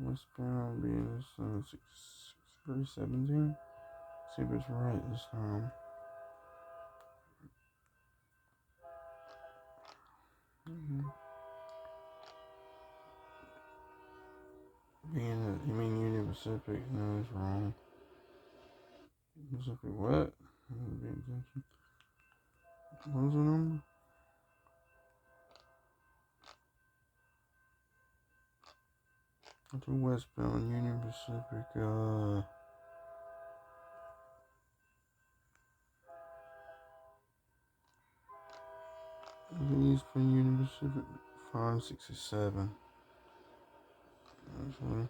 Westbound being 317. See if it's right this time. You mean Union Pacific? No, it's wrong. Pacific what? What was the number? To westbound Union Pacific. Eastbound Union Pacific 567. That's right.